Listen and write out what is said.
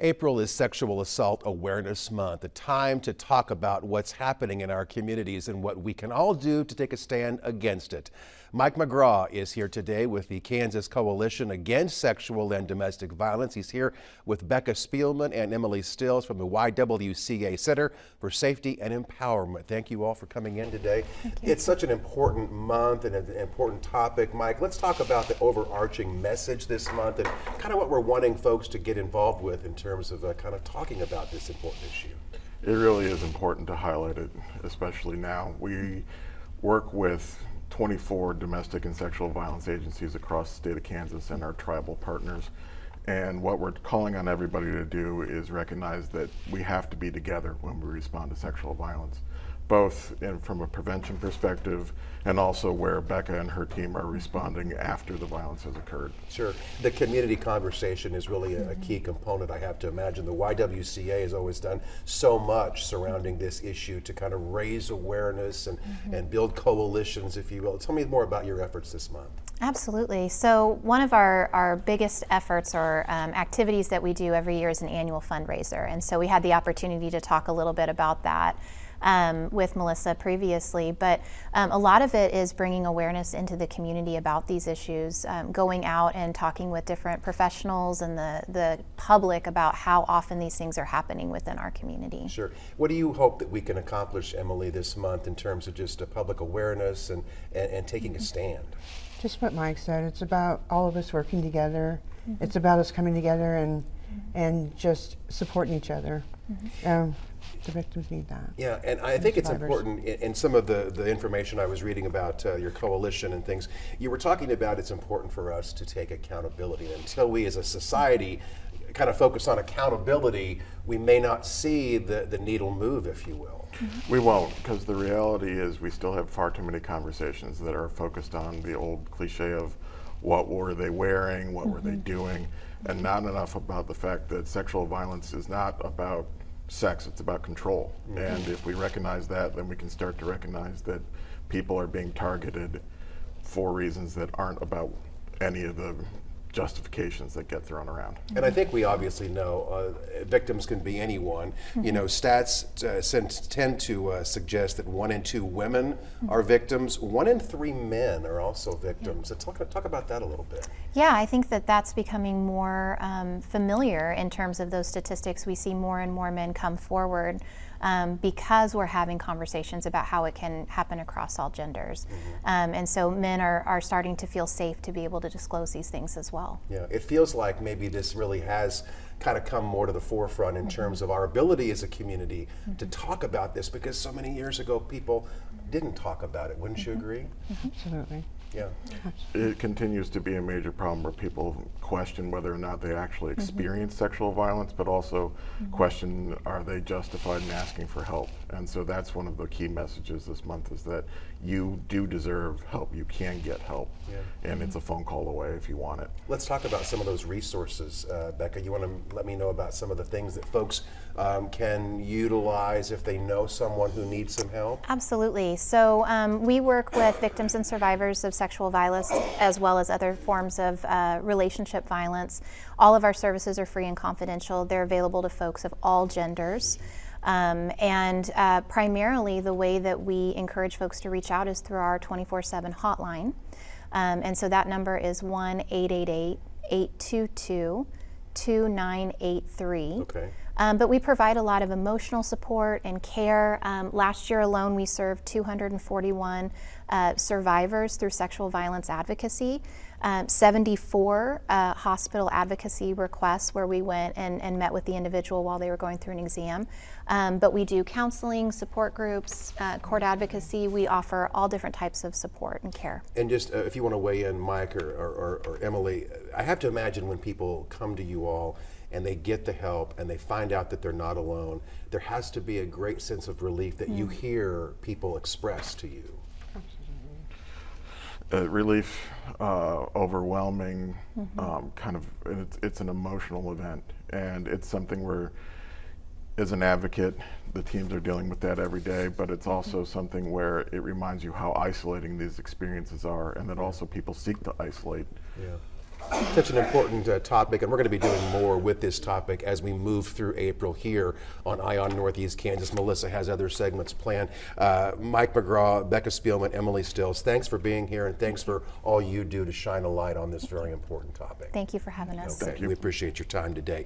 April is Sexual Assault Awareness Month, a time to talk about what's happening in our communities and what we can all do to take a stand against it. Mike McGraw is here today with the Kansas Coalition Against Sexual and Domestic Violence. He's here with Becca Spielman and Emily Stills from the YWCA Center for Safety and Empowerment. Thank you all for coming in today. It's such an important month and an important topic. Mike, let's talk about the overarching message this month and kind of what we're wanting folks to get involved with in terms of kind of talking about this important issue. It really is important to highlight it, especially now. We work with 24 domestic and sexual violence agencies across the state of Kansas and our tribal partners. And what we're calling on everybody to do is recognize that we have to be together when we respond to sexual violence, both from a prevention perspective and also where Becca and her team are responding after the violence has occurred. Sure. The community conversation is really a key component, I have to imagine. The YWCA has always done so much surrounding this issue to kind of raise awareness and build coalitions, if you will. Tell me more about your efforts this month. Absolutely. So one of our biggest efforts or activities that we do every year is an annual fundraiser. And so we had the opportunity to talk a little bit about that with Melissa previously, but a lot of it is bringing awareness into the community about these issues, going out and talking with different professionals and the public about how often these things are happening within our community. Sure. What do you hope that we can accomplish, Emily, this month in terms of just public awareness and taking a stand? Just what Mike said, it's about all of us working together. It's about us coming together and just supporting each other. The victims need that. Yeah, and I think it's important in some of the information I was reading about your coalition and things, you were talking about it's important for us to take accountability. Until we as a society kind of focus on accountability, we may not see the needle move, if you will. We won't, because the reality is we still have far too many conversations that are focused on the old cliche of what were they wearing, what were they doing, and not enough about the fact that sexual violence is not about sex, it's about control. And if we recognize that, then we can start to recognize that people are being targeted for reasons that aren't about any of the justifications that get thrown around. And I think we obviously know victims can be anyone. You know, stats tend to suggest that 1 in 2 women are victims. 1 in 3 men are also victims. So talk about that a little bit. Yeah, I think that that's becoming more familiar in terms of those statistics. We see more and more men come forward because we're having conversations about how it can happen across all genders. And so men are starting to feel safe to be able to disclose these things as well. Yeah, it feels like maybe this really has kind of come more to the forefront in terms of our ability as a community to talk about this, because so many years ago people didn't talk about it. Wouldn't you agree? Absolutely. Yeah. It continues to be a major problem where people question whether or not they actually experience sexual violence, but also question, are they justified in asking for help? And so that's one of the key messages this month, is that you do deserve help. You can get help, and it's a phone call away if you want it. Let's talk about some of those resources. Becca, you want to let me know about some of the things that folks can utilize if they know someone who needs some help? Absolutely. So we work with victims and survivors of sexual violence as well as other forms of relationship violence. All of our services are free and confidential. They're available to folks of all genders. And primarily the way that we encourage folks to reach out is through our 24/7 hotline. And so that number is 1-888-822-2983. Okay. But we provide a lot of emotional support and care. Last year alone, we served 241 survivors through sexual violence advocacy, 74 hospital advocacy requests where we went and met with the individual while they were going through an exam. But we do counseling, support groups, court advocacy. We offer all different types of support and care. And just if you want to weigh in, Mike or Emily, I have to imagine when people come to you all and they get the help and they find out that they're not alone, there has to be a great sense of relief that you hear people express to you. Relief, overwhelming, kind of, it's an emotional event, and it's something where, as an advocate, the teams are dealing with that every day, but it's also something where it reminds you how isolating these experiences are, and that also people seek to isolate Such an important topic, and we're going to be doing more with this topic as we move through April here on ION Northeast Kansas. Melissa has other segments planned. Mike McGraw, Becca Spielman, Emily Stills, thanks for being here, and thanks for all you do to shine a light on this very important topic. Thank you for having us. Okay, we appreciate your time today.